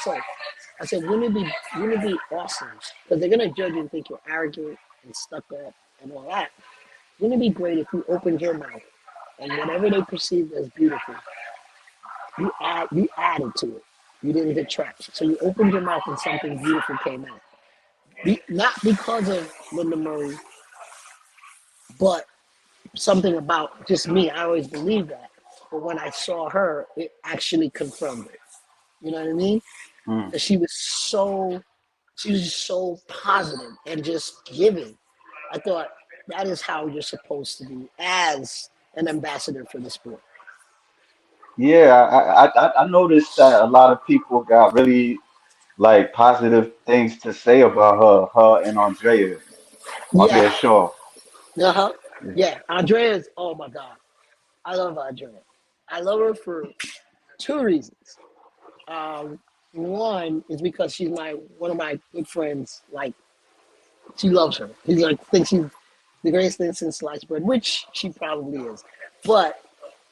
I said, wouldn't it be awesome? Because they're gonna judge you and think you're arrogant and stuck up and all that. Wouldn't it be great if you opened your mouth and whatever they perceived as beautiful, you added to it. You didn't detract. So you opened your mouth and something beautiful came out. Not because of Linda Murray, but something about just me. I always believed that. But when I saw her, it actually confirmed it. You know what I mean? Mm. 'Cause she was just so positive and just giving. I thought that is how you're supposed to be as an ambassador for the sport. Yeah, I noticed that a lot of people got really like positive things to say about her and Andrea on Yeah. their show. Uh-huh. Yeah. Yeah. Andrea's, oh my God. I love Andrea. I love her for two reasons. Um, One is because she's my one of my good friends. Like she loves her. He's like thinks she's the greatest thing since sliced bread, which she probably is. But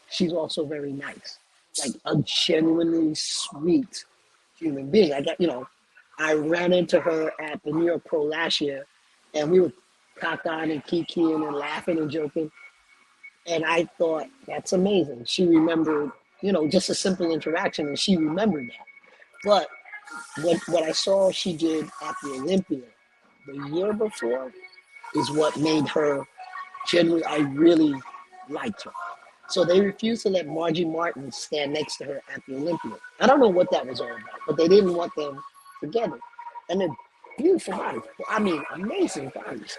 she's also very nice, like a genuinely sweet human being. I ran into her at the New York Pro last year, and we were cockeying and kikiing and laughing and joking. And I thought that's amazing. She remembered, just a simple interaction, and she remembered that. But what I saw she did at the Olympia the year before is what made her genuinely. I really liked her. So they refused to let Margie Martin stand next to her at the Olympia. I don't know what that was all about, but they didn't want them together. And they're beautiful bodies. I mean, amazing bodies.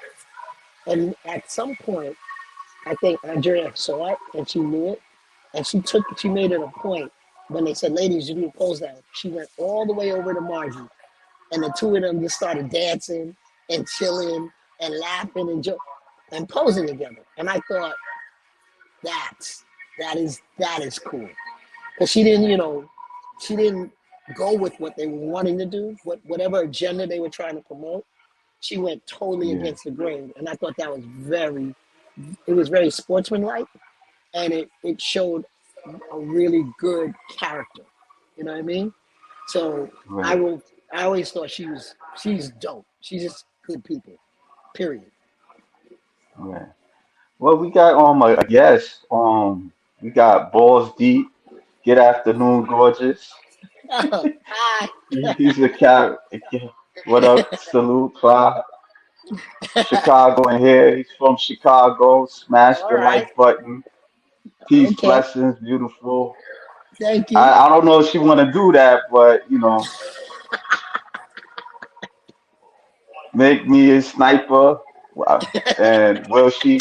And at some point, I think Andrea saw it and she knew it. And she made it a point when they said, ladies, you do pose that. She went all the way over to Margie. And the two of them just started dancing and chilling and laughing and posing together. And I thought, that's that is cool. Because she didn't go with what they were wanting to do, whatever agenda they were trying to promote. She went totally Yeah. against the grain, and I thought that was very sportsmanlike, and it showed a really good character. You know what I mean? So I Right. will. I always thought she's dope. She's just good people. Period. Right. Well, we got a guest. We got Balls Deep. Good afternoon, gorgeous. Hi. He's a cat. What up? Salute, Clyde. Chicago in here. He's from Chicago. Smash All the right. like button. Peace, Okay. blessings, beautiful. Thank you. I don't know if she want to do that, but make me a sniper. And will she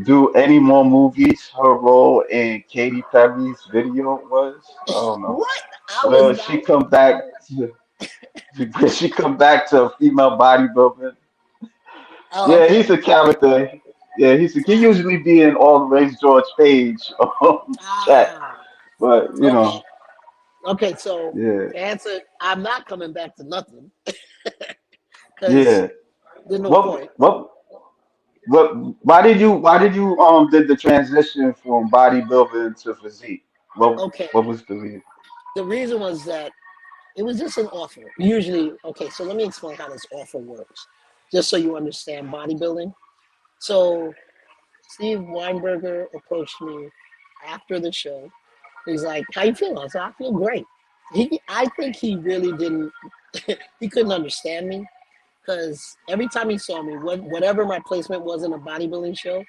do any more movies? Her role in Katy Perry's video was, I don't know. What? I was Will not. she come back to, will she come back to female bodybuilding? Oh, Yeah, okay. he's a character. Yeah, he usually be in all the Race George Page chat, Ah. but Okay. Okay. So yeah, to answer, I'm not coming back to nothing because yeah. there's no What point. what what? Why did you did the transition from bodybuilding to physique? Okay. What was the reason? The reason was that it was just an offer. Usually, okay. So let me explain how this offer works, just so you understand bodybuilding. So Steve Weinberger approached me after the show. He's like, "How you feel?" I said, "I feel great." I think he really didn't. He couldn't understand me because every time he saw me, whatever my placement was in a bodybuilding show,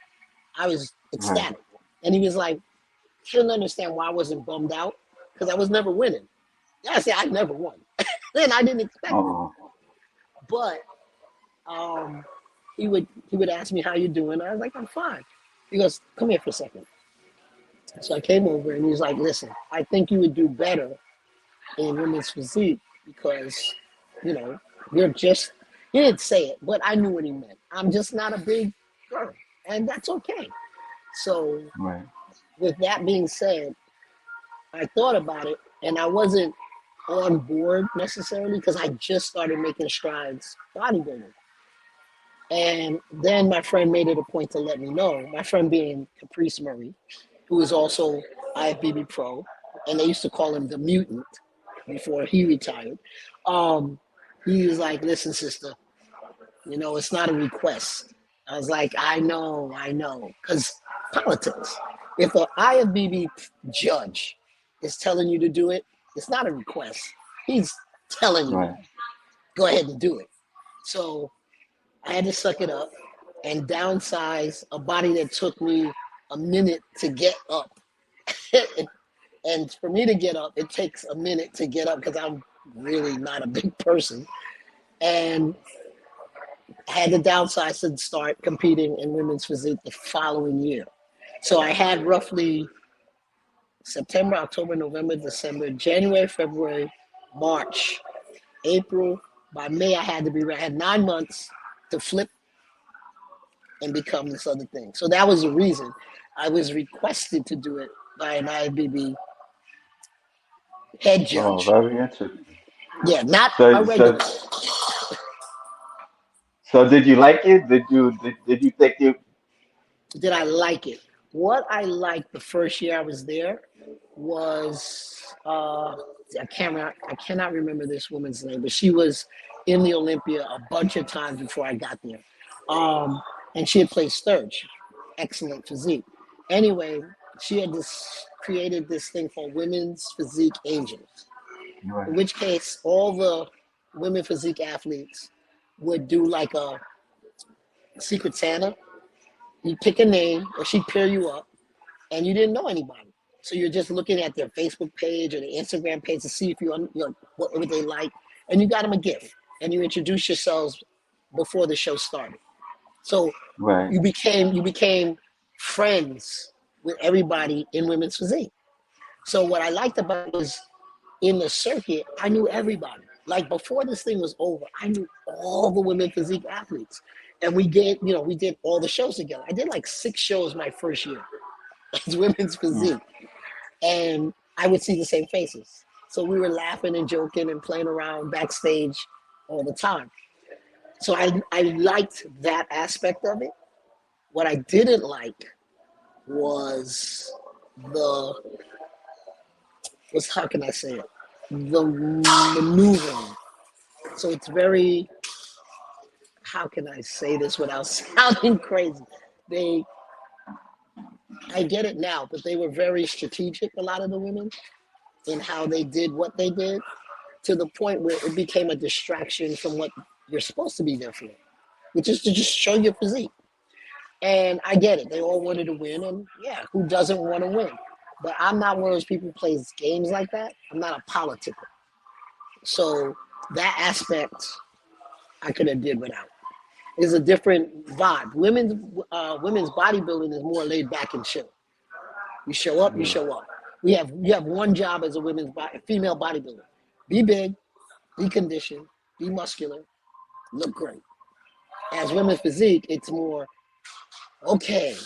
I was Right. ecstatic. And he was like, couldn't understand why I wasn't bummed out because I was never winning. Yeah, I said I never won, and I didn't expect it. Oh, But um, he would ask me how you doing. I was like, I'm fine. He goes, come here for a second. So I came over and he's like, listen, I think you would do better in women's physique because, you know, you're just, he didn't say it, but I knew what he meant. I'm just not a big girl, and that's okay. So, right. with that being said, I thought about it and I wasn't on board necessarily because I just started making strides bodybuilding. And then my friend made it a point to let me know, my friend being Caprice Murray, who is also IFBB Pro, and they used to call him the mutant. before he retired. Um, he was like, "Listen, sister, it's not a request." I was like, I know, because politics. If an IFBB judge is telling you to do it, it's not a request. He's telling you, Right. go ahead and do it. So I had to suck it up and downsize a body that took me a minute to get up. And for me to get up, it takes a minute to get up because I'm really not a big person. And I had to downsize and start competing in women's physique the following year. So I had roughly September, October, November, December, January, February, March, April. By May, I had to be ready. I had 9 months to flip and become this other thing. So that was the reason I was requested to do it by an IFBB head Oh, judge. very interesting. Yeah, not a So, regular. so, so did you like it? Did you think it? Did I like it? What I liked the first year I was there was I cannot remember this woman's name, but she was in the Olympia a bunch of times before I got there, um, and she had placed third. Excellent physique. Anyway, she had created this thing called Women's Physique Angels. In Right. which case, all the women physique athletes would do like a Secret Santa. You pick a name, or she'd pair you up, and you didn't know anybody. So you're just looking at their Facebook page or their Instagram page to see if what they like, and you got them a gift, and you introduce yourselves before the show started. So Right. you became friends with everybody in women's physique. So what I liked about it was in the circuit, I knew everybody. Like before this thing was over, I knew all the women physique athletes. And we did all the shows together. I did like 6 shows my first year as women's Mm. physique. And I would see the same faces. So we were laughing and joking and playing around backstage all the time. So I liked that aspect of it. What I didn't like was the how can I say it? The maneuvering. So it's very, how can I say this without sounding crazy? They, I get it now, but they were very strategic, a lot of the women, in how they did what they did, to the point where it became a distraction from what you're supposed to be there for, which is to just show your physique. And I get it. They all wanted to win, and yeah, who doesn't want to win? But I'm not one of those people who plays games like that. I'm not a politician. So that aspect I could have did without. It's a different vibe. Women's bodybuilding is more laid back and chill. You show up, you Yeah. show up. You have one job as a female bodybuilder: be big, be conditioned, be muscular, look great. As women's physique, it's more okay.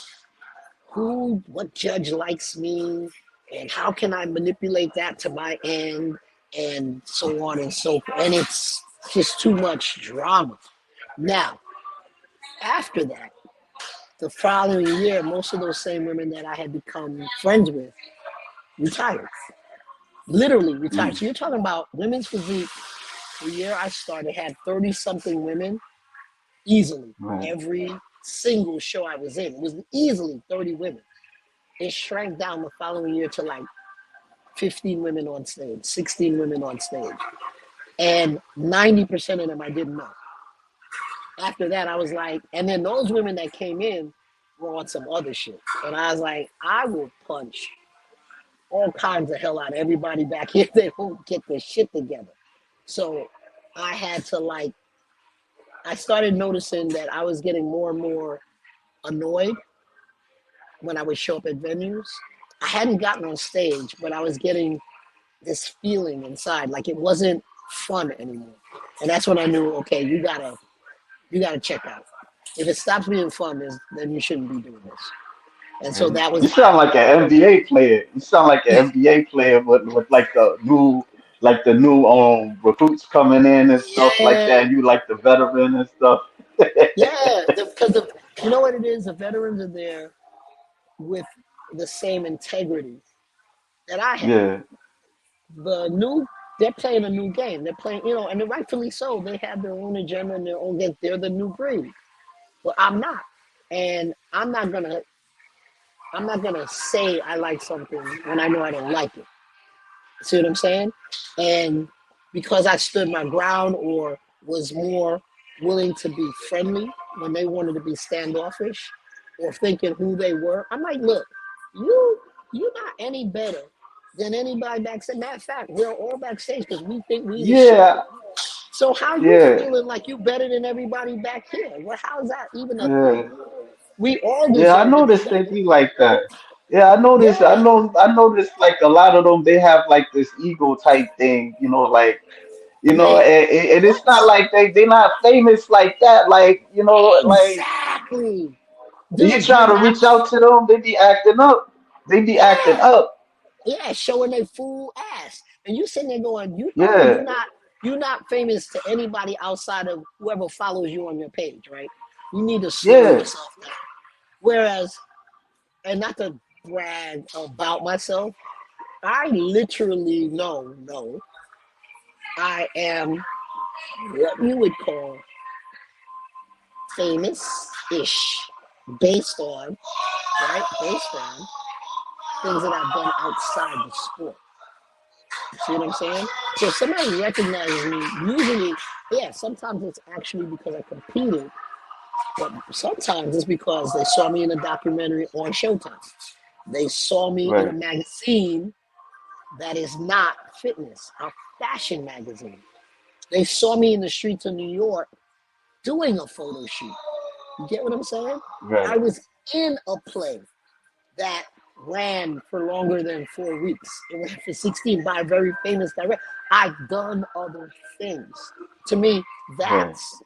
What judge likes me, and how can I manipulate that to my end, and so on and so forth. And it's just too much drama. Now, after that, the following year, most of those same women that I had become friends with retired, literally retired. Mm. So you're talking about women's physique. The year I started had 30 something women easily. Right. Every single show I was in, it was easily 30 women. It shrank down the following year to like 15 women on stage, 16 women on stage. And 90% of them I didn't know. After that, I was like, and then those women that came in were on some other shit. And I was like, I will punch all kinds of hell out of everybody back here. They won't get their shit together. So I had to I started noticing that I was getting more and more annoyed when I would show up at venues. I hadn't gotten on stage, but I was getting this feeling inside, like it wasn't fun anymore. And that's when I knew, okay, you gotta check out. If it stops being fun, then you shouldn't be doing this. And so And that was you my sound like an NBA player. You sound like an NBA player with like the new recruits coming in and stuff like yeah, that. And you like the veteran and stuff. yeah. Because you know what it is, the veterans are there with the same integrity that I have. Yeah. The new they're playing a new game. They're playing, and rightfully so. They have their own agenda and their own game. They're the new breed. But I'm not. And I'm not gonna say I like something when I know I don't like it. See what I'm saying? And because I stood my ground or was more willing to be friendly when they wanted to be standoffish or thinking who they were, I'm like, look, you you're not any better than anybody backstage. Matter of fact, we're all backstage because we think we the shit. Yeah, So how you yeah, feeling like you better than everybody back here? Well, how is that even a thing? yeah. We all Yeah, I deserve to be noticed they better. be like that. Yeah, I noticed. Yeah, I noticed like a lot of them. They have like this ego type thing, like man. and it's not What? like they not famous like that. Like like Exactly. you Dude, you're trying to not. reach out to them, they be acting up. They be acting Yeah, up. yeah, showing their full ass, and you sitting there going, you know, Yeah, you're not famous to anybody outside of whoever follows you on your page, right? You need to slow yeah, yourself down. Whereas, and not to brag about myself, I literally know I am what you would call famous-ish, based on based on things that I've done outside the sport. See what I'm saying? So if somebody recognizes me, usually, yeah, sometimes it's actually because I competed, but sometimes it's because they saw me in a documentary on Showtime. They saw me in a right, magazine that is not fitness, a fashion magazine. They saw me in the streets of New York doing a photo shoot. You get what I'm saying? I right, was in a play that ran for longer than 4 weeks. It ran for 16 by a very famous director. I've done other things. To me, right, that's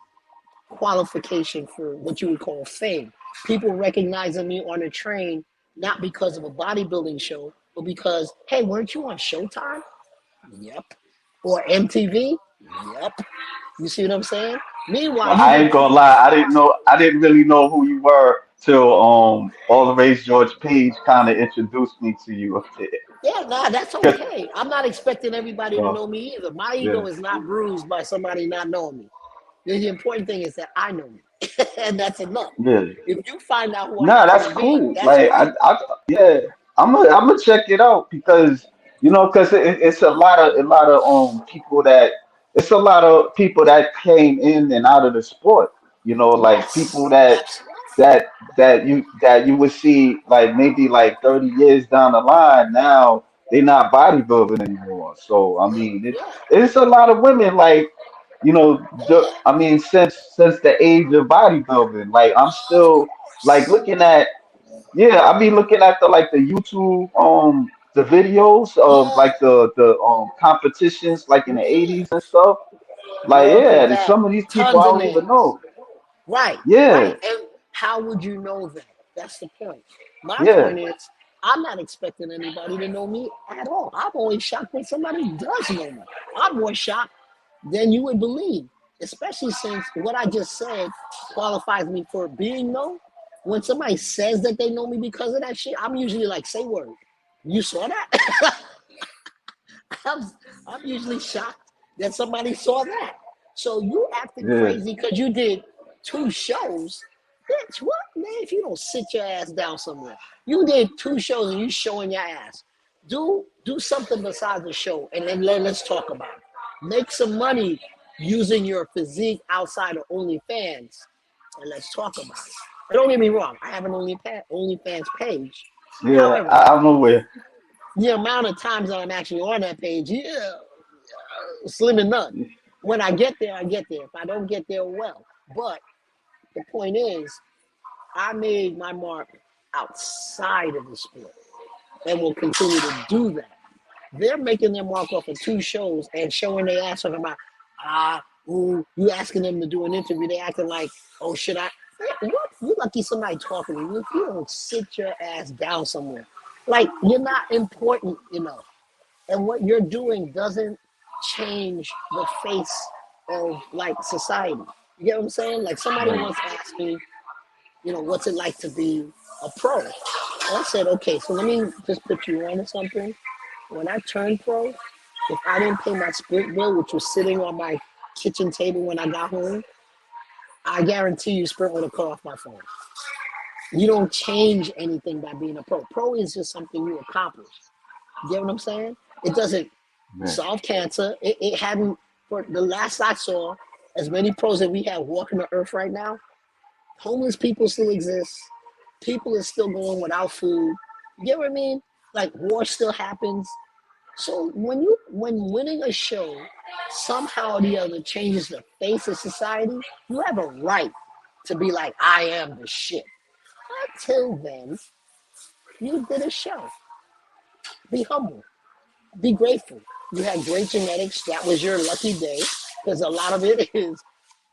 qualification for what you would call fame. People recognizing me on a train, not because of a bodybuilding show, but because, hey, weren't you on Showtime? Yep. Or MTV? Yep. You see what I'm saying? Well, Meanwhile, you've I been ain't gonna cruising lie. for a while. I didn't really know who you were till all the race George Page kind of introduced me to you. Yeah, nah, that's 'Cause, okay. I'm not expecting everybody to know me either. My yeah, ego is not bruised by somebody not knowing me. The important thing is that I know me, and that's enough. yeah. If you find out who I Nah, happen that's to be, cool. that's Like great. yeah, I'm gonna check it out because because it's a lot of people that it's a lot of people that came in and out of the sport. Like people Yes, absolutely. that you would see like maybe like 30 years down the line. Now they're not bodybuilding anymore. So I mean, Yeah, it's a lot of women like I mean, since the age of bodybuilding, like I'm of still like course. looking at yeah, I be looking at the YouTube the videos of Yeah, like the competitions like in the yeah. 80s and stuff. Like Look at yeah, that. some of these people I Tons of don't even names. know. Right, Yeah, right. And how would you know that? That's the point. My yeah, point is, I'm not expecting anybody to know me at all. I'm only shocked when somebody does know me. I'm more shocked than you would believe, especially since what I just said qualifies me for being known. When somebody says that they know me because of that shit, I'm usually like, say word. You saw that? I'm, I'm usually shocked that somebody saw that. So you acting yeah, crazy because you did 2 shows. Bitch, what, man? If you don't sit your ass down somewhere, you did 2 shows and you showing your ass. Do something besides the show, and then let's talk about it. Make some money using your physique outside of OnlyFans, and let's talk about it. And don't get me wrong, I have an OnlyFans page. yeah. However, I'm aware. the amount of times that I'm actually on that page, yeah, slim and none. When I get there, I get there. If I don't get there, well. But the point is, I made my mark outside of the sport and will continue to do that. They're making their mark off of 2 shows and showing their ass talking about, ooh, you asking them to do an interview. They acting like, oh, should I? What? You lucky somebody talking to you. If you don't sit your ass down somewhere, like you're not important enough. And what you're doing doesn't change the face of like society. You get what I'm saying? Like somebody Right. once asked me, what's it like to be a pro? And I said, okay, so let me just put you on to something. When I turned pro, If I didn't pay my Sprint bill, which was sitting on my kitchen table when I got home, I guarantee you Sprint would have cut off my phone. You don't change anything by being a pro. Pro is just something you accomplish. You get what I'm saying? It doesn't Yeah, solve cancer. It hadn't, for the last I saw, as many pros that we have walking the earth right now, homeless people still exist. People are still going without food. You get what I mean? Like war still happens. So when winning a show somehow or the other changes the face of society, you have a right to be like, I am the shit. Until then, you did a show. Be humble. Be grateful. You had great genetics. That was your lucky day. Because a lot of it is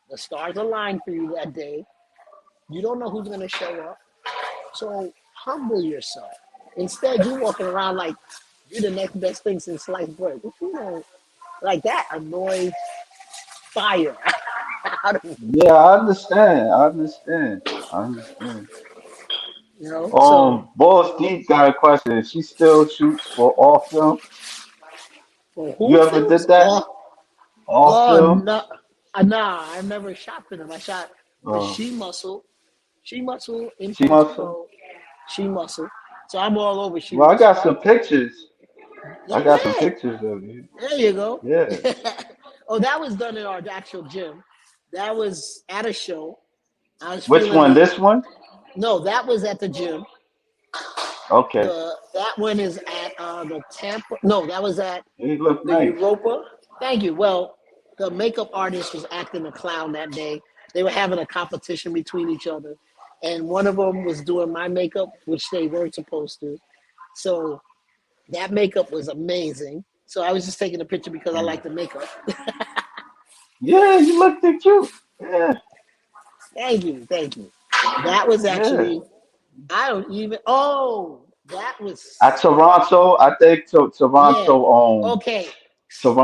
the stars aligned for you that day. You don't know who's gonna show up. So humble yourself. Instead, you walking around like you're the next best thing since sliced bread. If you know, like that annoys fire out of me. yeah, I understand. I understand. I understand. So Boss Deep got a question. She still shoots for all film. for You who ever films? did that? All film? No, nah, I never shot for them. I shot the Uh, She Muscle in she Post muscle? Pro, She Muscle. So I'm all over She Well, I Muscle. got some pictures. I got some Okay, pictures of you. there you go. Yeah. Oh, that was done in our actual gym. That was at a show. I was Which feeling one? the This one? no, that was at the gym. Okay. That one is at the Tampa. No, that was at You look the nice. Europa. Thank you. Well, the makeup artist was acting a clown that day. They were having a competition between each other, and one of them was doing my makeup, which they weren't supposed to. So that makeup was amazing. So I was just taking a picture because I Mm. like the makeup. Yeah, you looked cute. Yeah, Thank you, thank you. That was yeah. actually I don't even. Oh, that At was Toronto, I think yeah. Toronto, Okay,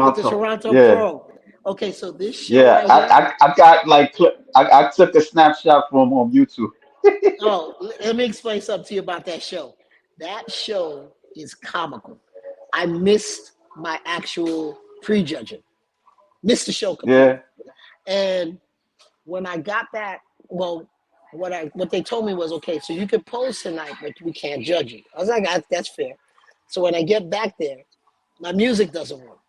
with the Toronto. Toronto Yeah, Pro. Okay, so this show yeah. right I, here. I got like I took a snapshot from on YouTube. Oh, let me explain something to you about that show. That show is comical. I missed my actual prejudging, missed the show completely. Yeah, And when I got back, well, what they told me was okay. So you could pose tonight, but we can't judge you. I was like, that's fair. So when I get back there, my music doesn't work.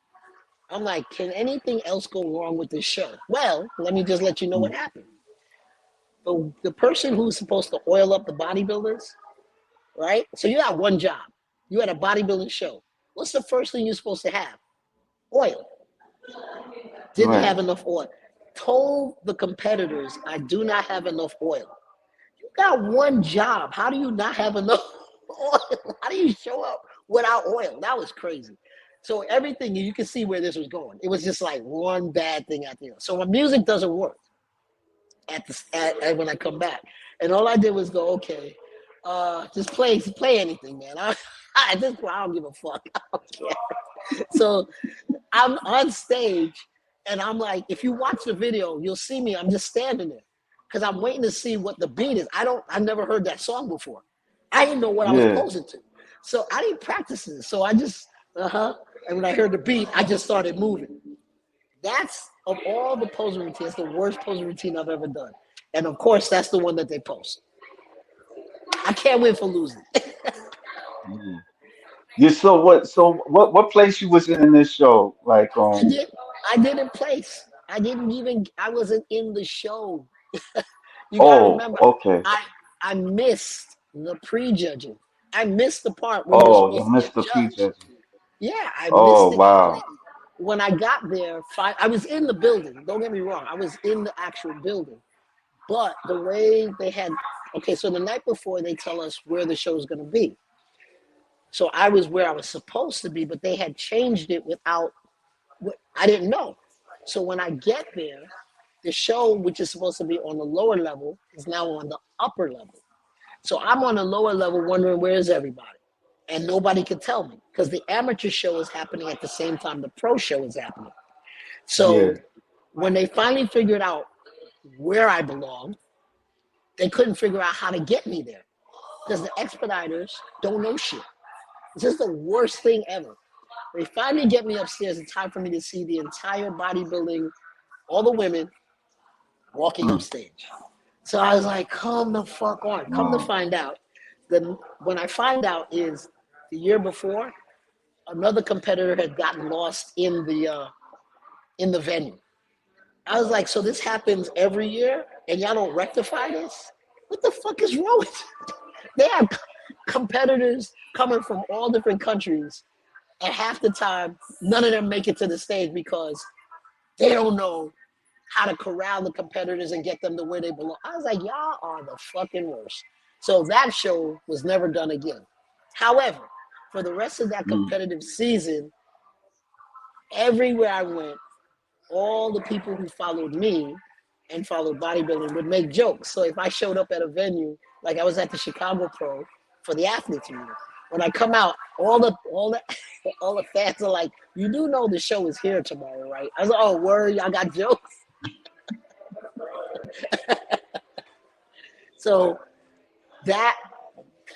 I'm like, can anything else go wrong with this show? Well, let me just let you know what mm, happened. The person who's supposed to oil up the bodybuilders, right? So you got one job. You had a bodybuilding show. What's the first thing you're supposed to have? Oil. Didn't right. have enough oil. Told the competitors, I do not have enough oil. You got one job. How do you not have enough oil? How do you show up without oil? That was crazy. So everything you can see where this was going. It was just like one bad thing after the other. So my music doesn't work at when I come back, and all I did was go, okay, just play anything, man. At this point, I don't give a fuck. I don't care. So I'm on stage, and I'm like, if you watch the video, you'll see me. I'm just standing there because I'm waiting to see what the beat is. I never heard that song before. I didn't know what I was Yeah, posing to, so I didn't practice it. So I just and when I heard the beat, I just started moving. That's of all the posing routines, the worst posing routine I've ever done. And of course, that's the one that they post. I can't win for losing. yeah. You so what? So what place you was in this show? Like I did. I didn't place. I didn't even. I wasn't in the show. You got to Oh, remember. okay. I I missed the prejudging. I missed the part where you're Oh, you supposed to get missed the judged. prejudging. Yeah, I Oh, missed it wow. completely. When I got there, I was in the building. Don't get me wrong. I was in the actual building. But the way they had, okay, so the night before they tell us where the show is going to be. So I was where I was supposed to be, but they had changed it without, I didn't know. So when I get there, the show, which is supposed to be on the lower level, is now on the upper level. So I'm on the lower level wondering where is everybody? And nobody could tell me because the amateur show is happening at the same time the pro show is happening. So Yeah, when they finally figured out where I belong, they couldn't figure out how to get me there because the expediters don't know shit. This is the worst thing ever, They finally get me upstairs. It's time for me to see the entire bodybuilding, all the women walking Mm. upstage. So I was like, come the fuck on. Come to Wow. find out, when I find out is the year before, another competitor had gotten lost in the venue. I was like, so this happens every year, and y'all don't rectify this? What the fuck is wrong with you? They have competitors coming from all different countries, and half the time, none of them make it to the stage because they don't know how to corral the competitors and get them to where they belong. I was like, y'all are the fucking worst. So that show was never done again. However, for the rest of that Mm. competitive season, everywhere I went, all the people who followed me and followed bodybuilding would make jokes. So if I showed up at a venue, like I was at the Chicago Pro for the athletes meeting, when I come out, all the all the fans are like, "You do know the show is here tomorrow, right?" I was like, "Oh, word, y'all got jokes." So that,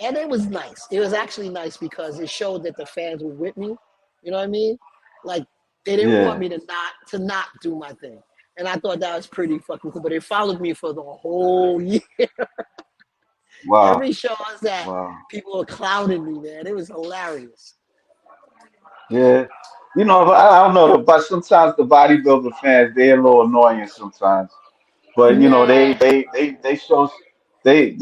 and it was nice. It was actually nice because it showed that the fans were with me. You know what I mean? Like they didn't want Yeah. me to not do my thing, and I thought that was pretty fucking cool. But it followed me for the whole year. Wow. Every show I was at, Wow. people were clowning me, man. It was hilarious. Yeah. You know, I don't know, but sometimes the bodybuilder fans, they're a little annoying sometimes. But you know, Nah, they show they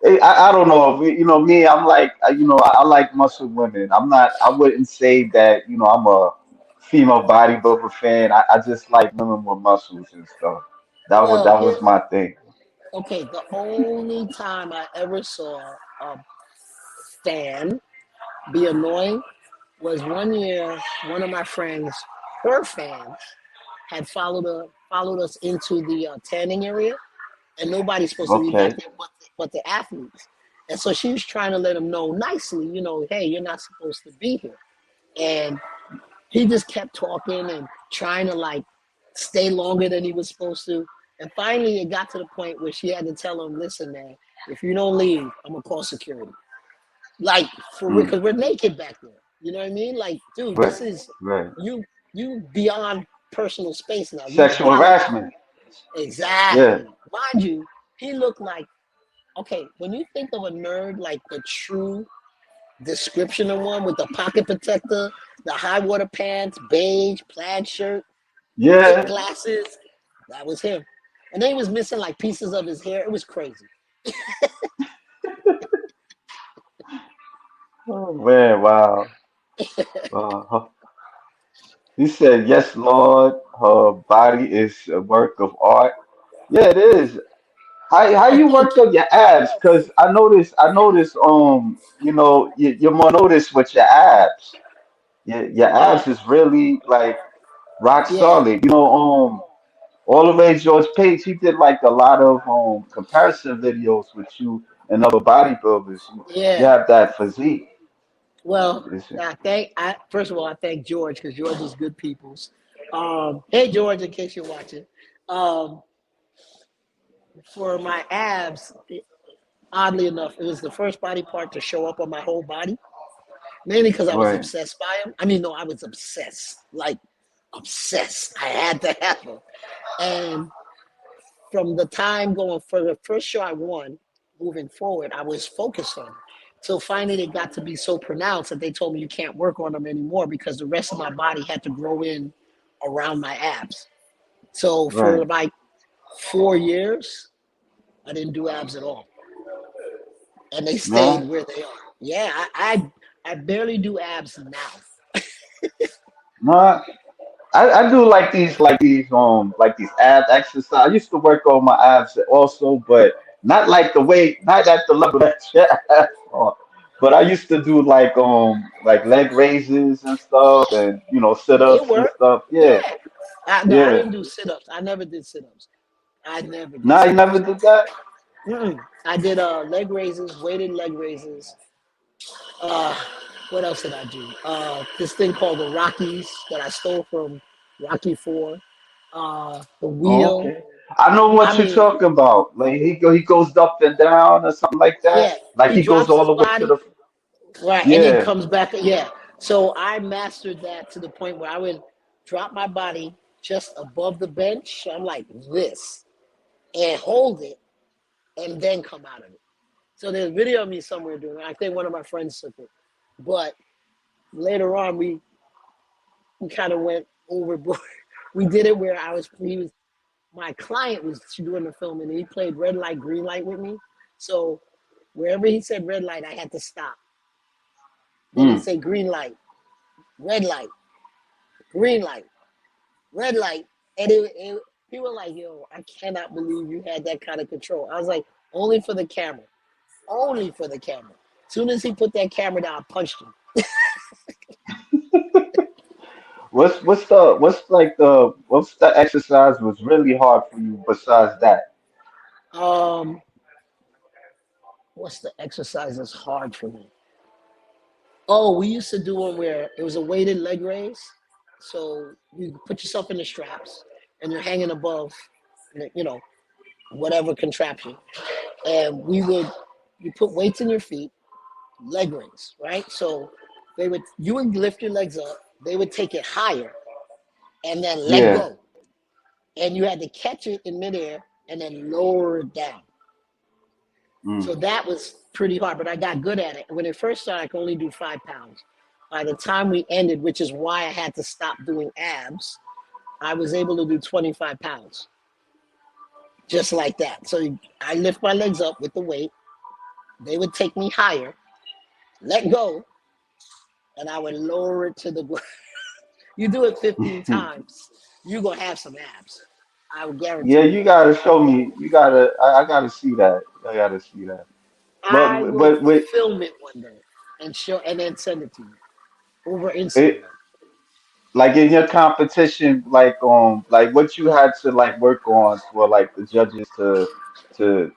I don't know. You know, me, I'm like, you know, I like muscle women. I'm not. I wouldn't say that. You know, I'm a female bodybuilder fan. I just like women with muscles and stuff. well, That here, was my thing. okay. The only time I ever saw a fan be annoying was one year. One of my friends, her fans, had followed us into the tanning area, and nobody's supposed to be back Okay. there but the athletes. And so she was trying to let them know nicely, hey, you're not supposed to be here. And he just kept talking and trying to like stay longer than he was supposed to. And finally, it got to the point where she had to tell him, "Listen, man, if you don't leave, I'm gonna call security." Like for real, Mm. because we're naked back there. You know what I mean? Like, dude, Right. this is Right. you you beyond personal space now. You Sexual violated harassment. exactly. Yeah. Mind you, he looked like okay. When you think of a nerd, like the true description of one with the pocket protector, the high water pants, beige plaid shirt, thick Yeah. glasses. That was him. And then he was missing like pieces of his hair. It was crazy. Oh man. Wow. He said, "Yes, Lord. Her body is a work of art." Yeah, it is. How Oh, you thank worked you. on your abs? Because I noticed, you know, you're more noticed with your abs. Your Uh, abs is really like rock yeah, solid. You know, all the way George Page, he did like a lot of comparison videos with you and other bodybuilders. You yeah. have that physique. Well, It's, I first of all I thank George because George is good people's. Hey George, in case you're watching, um, for my abs, oddly enough, it was the first body part to show up on my whole body. Mainly because I was right. obsessed by him. I mean, no, I was obsessed, like obsessed. I had to have him, and from the time going for the first show I won, moving forward, I was focused on it. Till finally it got to be so pronounced that they told me you can't work on them anymore because the rest of my body had to grow in around my abs. So for Right. like 4 years, I didn't do abs at all, and they stayed No. where they are. Yeah, I barely do abs now. No. I do like these ab exercises. I used to work on my abs also, but not like the way, not at the level that your abs are. But I used to do like leg raises and stuff, and you know sit It ups and worked. stuff. Yeah, Yeah. No, I yeah. didn't do sit-ups. I never did sit-ups. I never did Nah, you never sit-ups. did that. Mm-mm. I did leg raises, weighted leg raises. Uh, what else did I do? This thing called the Rockies that I stole from Rocky Four. The Oh, wheel. okay. I know I what you're mean, talking about. Like he goes up and down or something like that. yeah, Like he he goes drops all his the way to body, the right, and then yeah. comes back. Yeah, So I mastered that to the point where I would drop my body just above the bench. I'm like this and hold it and then come out of it. So there's a video of me somewhere doing it. I think one of my friends took it. But later on, we kind of went overboard. We did it where my client was doing the film and he played red light, green light with me. So wherever he said red light, I had to stop. Then he'd Mm. say green light, red light, green light, red light. And people were like, yo, I cannot believe you had that kind of control. I was like, only for the camera. Only for the camera. As soon as he put that camera down, I punched him. What's the exercise was really hard for you besides that? Um, what's the exercise that's hard for me? Oh, we used to do one where it was a weighted leg raise. So you put yourself in the straps and you're hanging above, whatever contraption. And you put weights in your feet, leg raise, right? So you would lift your legs up, they would take it higher and then let Yeah. go. And you had to catch it in midair and then lower it down. Mm. So that was pretty hard, but I got good at it. When it first started, I could only do 5 pounds. By the time we ended, which is why I had to stop doing abs, I was able to do 25 pounds, just like that. So I lift my legs up with the weight. They would take me higher, let go, and I would lower it to the ground. You do it 15 times, you're going to have some abs. I would guarantee Yeah, you you that. gotta show me. I gotta see that. I gotta see that. I But will but film it one day and then send it to you over it Instagram. like in your competition, like what you had to like work on for like the judges to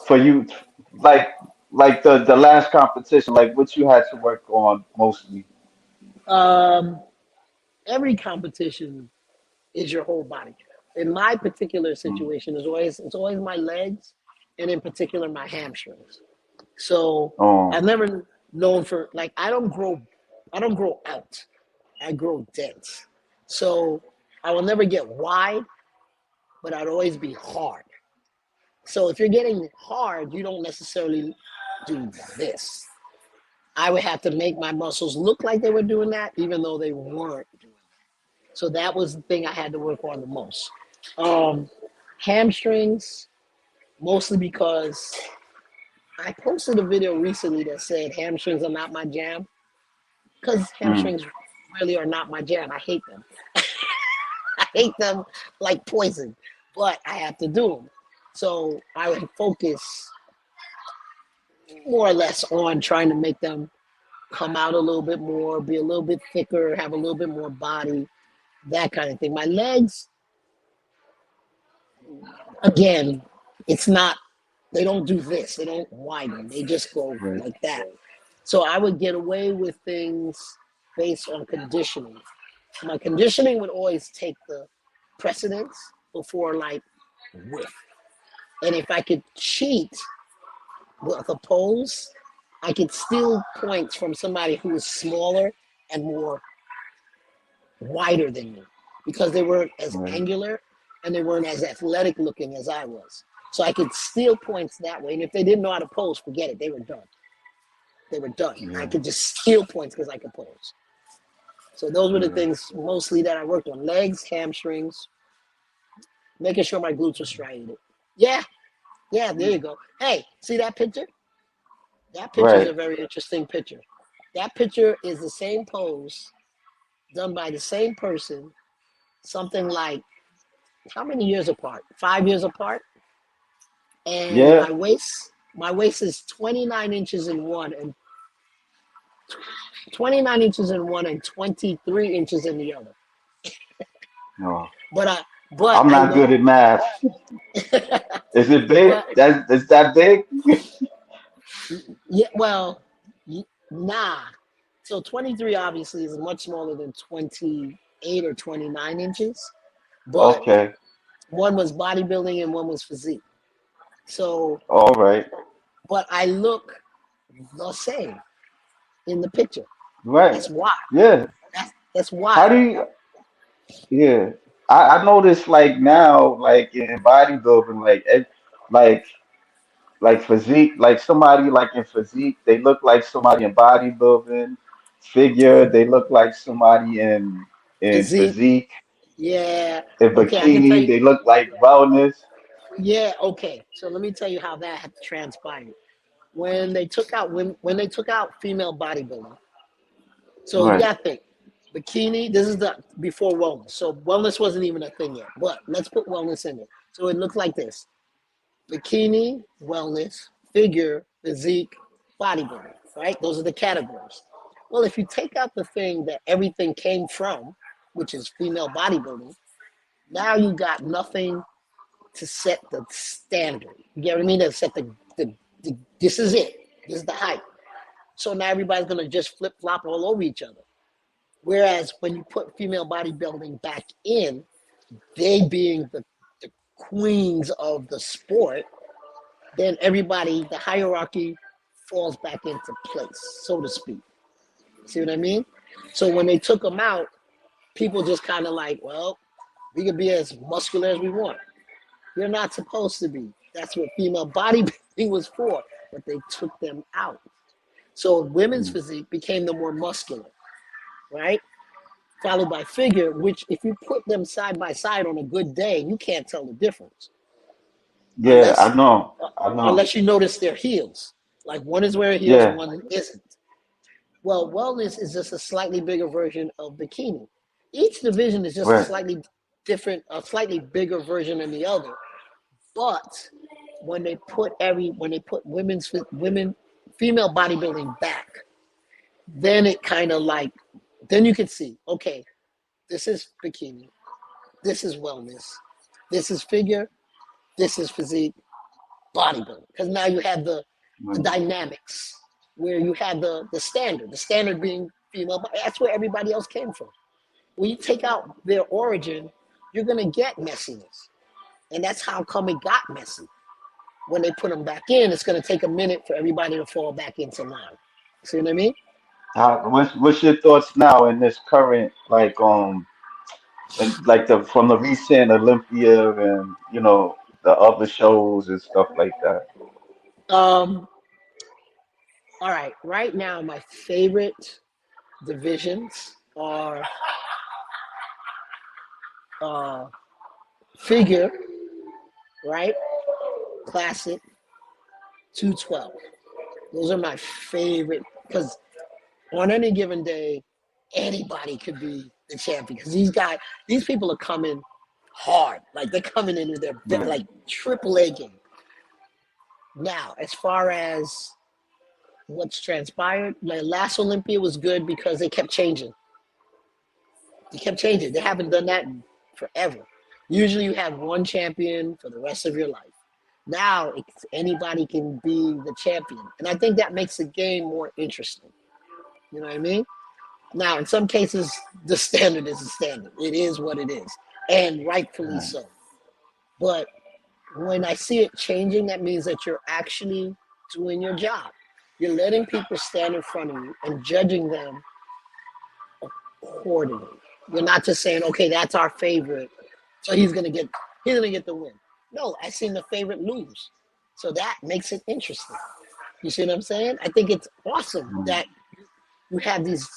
for you like the last competition, like what you had to work on mostly. Um, every competition is your whole body. In my particular Mm. situation, it's always my legs, and in particular my hamstrings. So I've Um, never known for like I don't grow out. I grow dense. So I will never get wide, but I'd always be hard. So if you're getting hard, you don't necessarily do this. I would have to make my muscles look like they were doing that, even though they weren't. So that was the thing I had to work on the most. Um, Hamstrings, mostly because I posted a video recently that said hamstrings are not my jam. Because mm. hamstrings really are not my jam. I hate them. I hate them like poison, but I have to do them. So I would focus more or less on trying to make them come out a little bit more, be a little bit thicker, have a little bit more body, that kind of thing. My legs, again, it's not, they don't do this, they don't widen, they just go Right. like that. So I would get away with things based on conditioning. My conditioning would always take the precedence before like width. And if I could cheat with a pose, I could steal points from somebody who was smaller and more wider than me because they weren't as Right. angular and they weren't as athletic looking as I was. So I could steal points that way. And if they didn't know how to pose, forget it. They were done. They were done. I Yeah. could just steal points because I could pose. So those were the Yeah. things mostly that I worked on: legs, hamstrings, making sure my glutes were striated. Yeah, yeah, there you go. Hey, see that picture? That picture is Right. a very interesting picture. That picture is the same pose done by the same person, something like how many years apart? 5 years apart. And Yeah. my waist is 29 inches in one and 29 inches in one and 23 inches in the other. No. But I but I'm I not good know at math. Is it big? but Is that big? yeah, well, nah. So 23 obviously is much smaller than 28 or 29 inches, but Okay. one was bodybuilding and one was physique. So, All right. but I look the same. in the picture. Right. That's why. Yeah. That's How why. do you? Yeah. I noticed like now, like in bodybuilding, like like physique, like somebody like in physique, they look like somebody in bodybuilding. Figure, they look like somebody in Physique. physique. Yeah. In Okay, I can tell bikini, you. they look like wellness. Yeah. Okay. So let me tell you how that had transpired. When they took out female bodybuilding. So you Right. got to think bikini. This is the before wellness. So wellness wasn't even a thing yet. But let's put wellness in it. So it looks like this: bikini, wellness, figure, physique, bodybuilding. Right? Those are the categories. Well, if you take out the thing that everything came from, which is female bodybuilding, now you got nothing to set the standard. You get what I mean? To set the this is it. This is the height. So now everybody's gonna just flip flop all over each other. Whereas when you put female bodybuilding back in, they being the queens of the sport, then everybody, the hierarchy falls back into place, so to speak. See what I mean? So when they took them out, people just kind of like, well, we can be as muscular as we want. You're not supposed to be. That's what female bodybuilding was for, but they took them out. So women's Mm. physique became the more muscular, right? Followed by figure, which if you put them side by side on a good day, you can't tell the difference Yeah, I unless know. I know. unless you notice their heels. Like one is wearing heels and Yeah. one isn't. Well, wellness is just a slightly bigger version of bikini. Each division is just a Right. slightly different, a slightly bigger version than the other. But when they put women female bodybuilding back, then it kind of like then you can see, okay, this is bikini, this is wellness, this is figure, this is physique, bodybuilding. Because now you have the Mm. dynamics where you have the standard being female. That's where everybody else came from. When you take out their origin, you're gonna get messiness, and that's how come it got messy. When they put them back in, it's gonna take a minute for everybody to fall back into line. See what I mean? What's your thoughts now in this current and like the from the recent Olympia and the other shows and stuff like that? Um, all right. Right now, my favorite divisions are uh, figure, right? Classic, 212. Those are my favorite because on any given day, anybody could be the champion because these people are coming hard. Like they're coming in with their Right. like triple A game. Now, as far as what's transpired, like last Olympia was good because they kept changing. They kept changing. They haven't done that in forever. Usually, you have one champion for the rest of your life. Now, anybody can be the champion, and I think that makes the game more interesting. You know what I mean? Now, in some cases, the standard is the standard. It is what it is, and rightfully Right. so. But when I see it changing, that means that you're actually doing your job. You're letting people stand in front of you and judging them accordingly. You're not just saying, okay, that's our favorite, so he's gonna get the win. No, I seen the favorite lose. So that makes it interesting. You see what I'm saying? I think it's awesome Mm. that you have these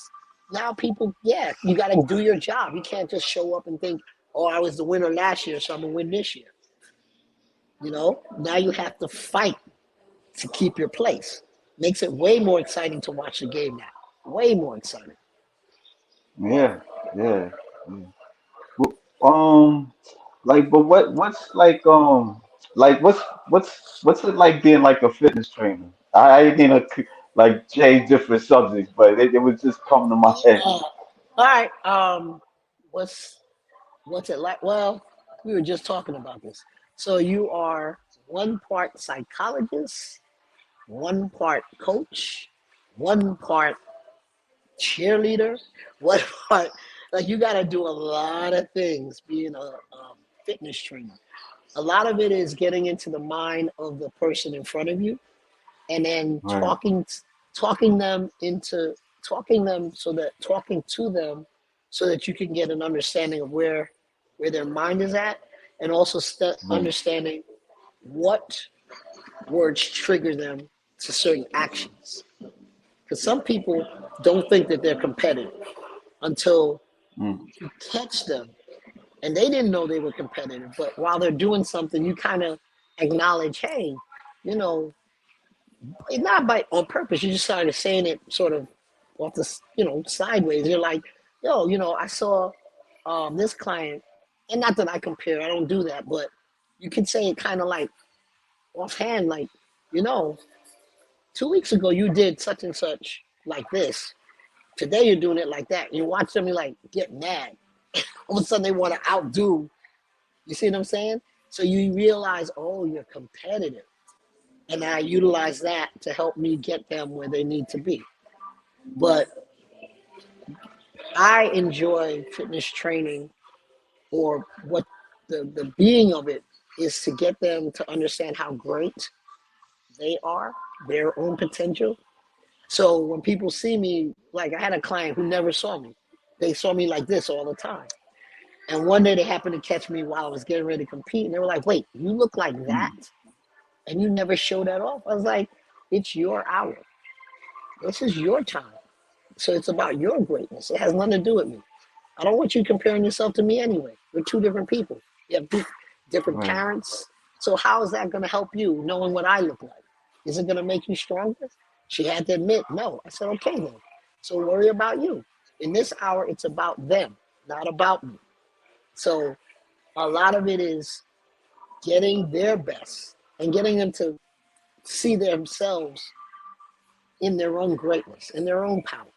now people, yeah, you gotta do your job. You can't just show up and think, oh, I was the winner last year, so I'm gonna win this year. Now you have to fight to keep your place. Makes it way more exciting to watch the game now. Way more exciting. Yeah. Yeah. Yeah. Well, but what's it like being like a fitness trainer? I ain't gonna like change different subjects, but it was just coming to my head. All right. What's what's it like? Well, we were just talking about this. So you are one part psychologist, one part coach, one part cheerleader, one part like you got to do a lot of things being a fitness trainer. A lot of it is getting into the mind of the person in front of you and then Right. talking them into talking to them so that you can get an understanding of where their mind is at, and also Right. understanding what words trigger them to certain actions. Because some people don't think that they're competitive until Mm. you catch them and they didn't know they were competitive. But while they're doing something, you kind of acknowledge, hey, you know, not by on purpose. You just started saying it sort of off the, sideways. You're like, yo, I saw this client, and not that I compare, I don't do that, but you can say it kind of like offhand, like, you know, 2 weeks ago you did such and such like this. Today you're doing it like that. You watch them, you like get mad. All of a sudden they want to outdo. You see what I'm saying? So you realize, oh, you're competitive. And I utilize that to help me get them where they need to be. But I enjoy fitness training, or what the being of it is, to get them to understand how great they are, their own potential. So when people see me, like I had a client who never saw me. They saw me like this all the time. And one day they happened to catch me while I was getting ready to compete. And they were like, wait, you look like that? Mm. And you never show that off? I was like, it's your hour. This is your time. So it's about your greatness. It has nothing to do with me. I don't want you comparing yourself to me anyway. We're two different people. We have different Right. parents. So how is that going to help you knowing what I look like? Is it going to make you stronger? She had to admit, no. I said, okay then. So worry about you. In this hour, it's about them, not about me. So a lot of it is getting their best and getting them to see themselves in their own greatness, in their own power.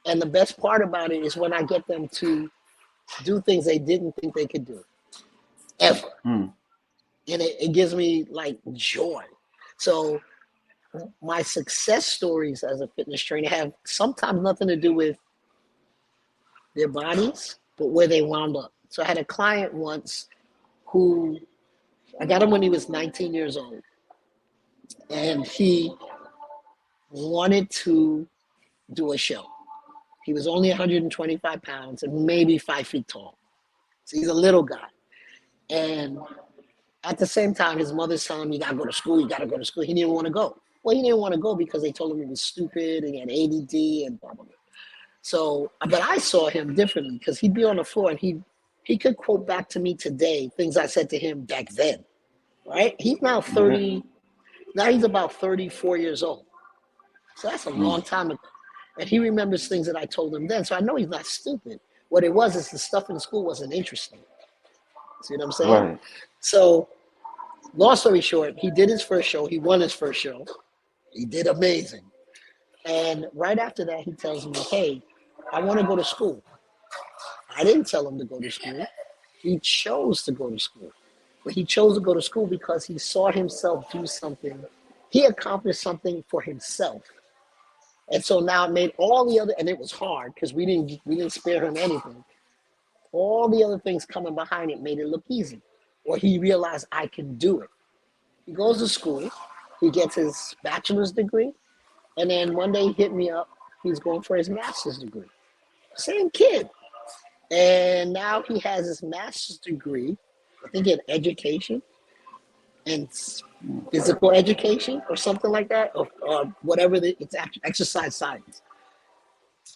And the best part about it is when I get them to do things they didn't think they could do ever. Mm. And it gives me like joy. So my success stories as a fitness trainer have sometimes nothing to do with their bodies, but where they wound up. So I had a client once who, I got him when he was 19 years old, and he wanted to do a show. He was only 125 pounds and maybe 5 feet tall. So he's a little guy. And at the same time, his mother's telling him, you gotta go to school, you gotta go to school. He didn't want to go. Well, he didn't want to go because they told him he was stupid and he had ADD and blah, blah, blah. So, but I saw him differently because he'd be on the floor and he could quote back to me today things I said to him back then, right? He's now Yeah. 30, now he's about 34 years old. So that's a Mm. long time ago. And he remembers things that I told him then. So I know he's not stupid. What it was is the stuff in school wasn't interesting. See what I'm saying? Right. So, long story short, he did his first show. He won his first show. He did amazing. And right after that, he tells me, hey, I want to go to school. I didn't tell him to go to school. He chose to go to school. But he chose to go to school because he saw himself do something. He accomplished something for himself. And so now it made all the other, and it was hard because we didn't spare him anything. All the other things coming behind it made it look easy. Or he realized I can do it. He goes to school, he gets his bachelor's degree, and then one day he hit me up. He's going for his master's degree. Same kid. And now he has his master's degree, I think in education and Mm. physical education or something like that, or whatever it's exercise science.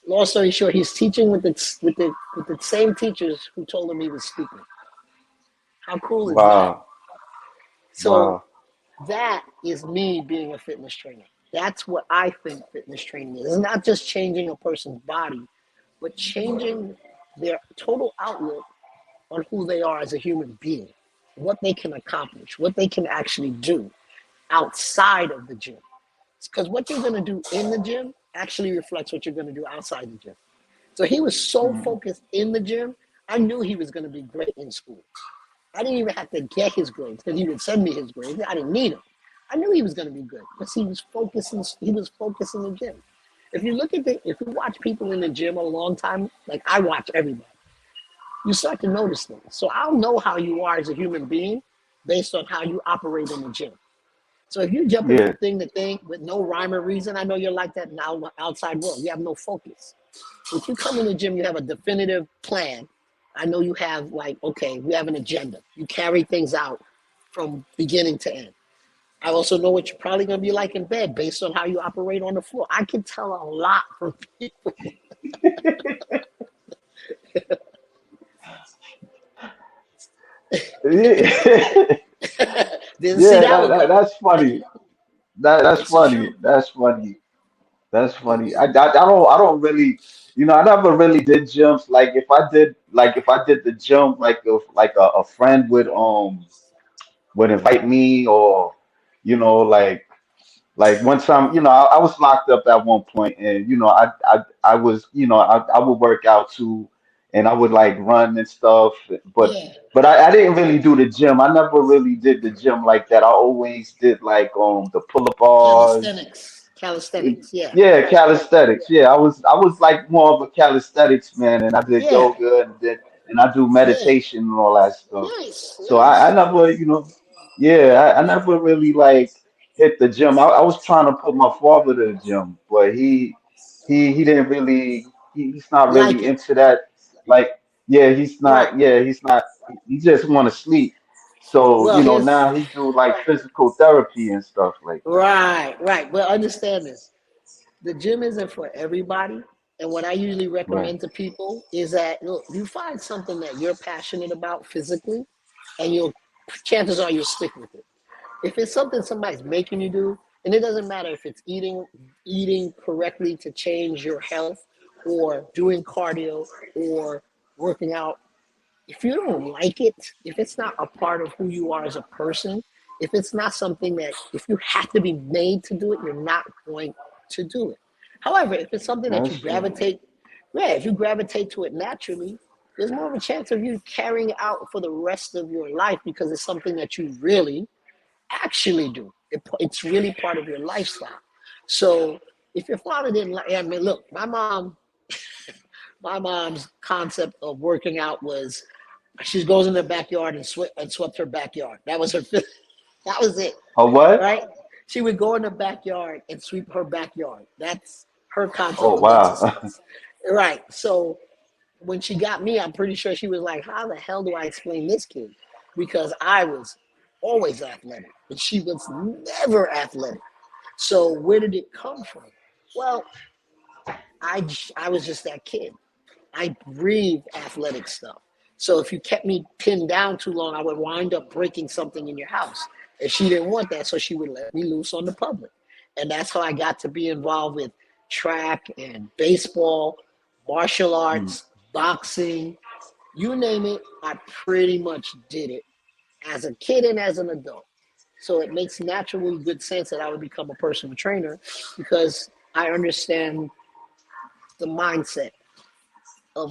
Long story short, he's teaching with the same teachers who told him he was stupid. How cool is that? Wow. So Wow. that is me being a fitness trainer. That's what I think fitness training is. It's not just changing a person's body, but changing their total outlook on who they are as a human being, what they can accomplish, what they can actually do outside of the gym. Because what you're going to do in the gym actually reflects what you're going to do outside the gym. So he was so Mm. focused in the gym, I knew he was going to be great in school. I didn't even have to get his grades because he would send me his grades. I didn't need them. I knew he was going to be good because he was focusing. He was focused in the gym. If you watch people in the gym a long time, like I watch everybody, you start to notice things. So I'll know how you are as a human being based on how you operate in the gym. So if you're jumping from Yeah. thing to thing with no rhyme or reason, I know you're like that in the outside world. You have no focus. If you come in the gym, you have a definitive plan. I know you have like, okay, we have an agenda. You carry things out from beginning to end. I also know what you're probably going to be like in bed based on how you operate on the floor. I can tell a lot from people. Yeah. Didn't see Yeah, that one coming. that's funny. That's It's the funny. truth. That's funny. That's It funny. is. I don't really, I never really did jumps. Like if I did the jump, like if like a friend would invite me, or like one time, I was locked up at one point, and I was, I would work out too, and I would like run and stuff, but Yeah. I didn't really do the gym. I never really did the gym like that. I always did like the pull-up bars. Calisthenics. Calisthenics. Yeah. Yeah, calisthenics. Yeah, I was like more of a calisthenics man, and I did Yeah. yoga, and I do Yeah. meditation and all that stuff. Nice. So I Nice. never, yeah, I never really like hit the gym. I was trying to put my father to the gym, but he didn't really he's not Like really it. into that. Like, yeah, Right. he's not. He just want to sleep. So Well, here's now he do like physical therapy and stuff like that. right, right. Well, understand this. The gym isn't for everybody. And what I usually Right. recommend to people is that look, you find something that you're passionate about physically, and you'll chances are you'll stick with it. If it's something somebody's making you do, and it doesn't matter if it's eating correctly to change your health, or doing cardio, or working out, if you don't like it, if it's not a part of who you are as a person, if it's not something that if you have to be made to do it, you're not going to do it. However, if it's something that you That's true. gravitate, yeah, if you gravitate to it naturally, there's more of a chance of you carrying it out for the rest of your life because it's something that you really actually do. It's really part of your lifestyle. So if your father didn't like, I mean, look, my mom's concept of working out was she goes in the backyard and swept her backyard. That was her. That was it, Oh, what? right? She would go in the backyard and sweep her backyard. That's her concept Oh, of wow. exercise, right? So when she got me, I'm pretty sure she was like, "How the hell do I explain this kid?" Because I was always athletic, and she was never athletic. So where did it come from? Well, I was just that kid. I breathe athletic stuff. So if you kept me pinned down too long, I would wind up breaking something in your house. And she didn't want that, so she would let me loose on the public. And that's how I got to be involved with track and baseball, martial Mm, arts, boxing, you name it, I pretty much did it as a kid and as an adult. So it makes naturally good sense that I would become a personal trainer because I understand the mindset.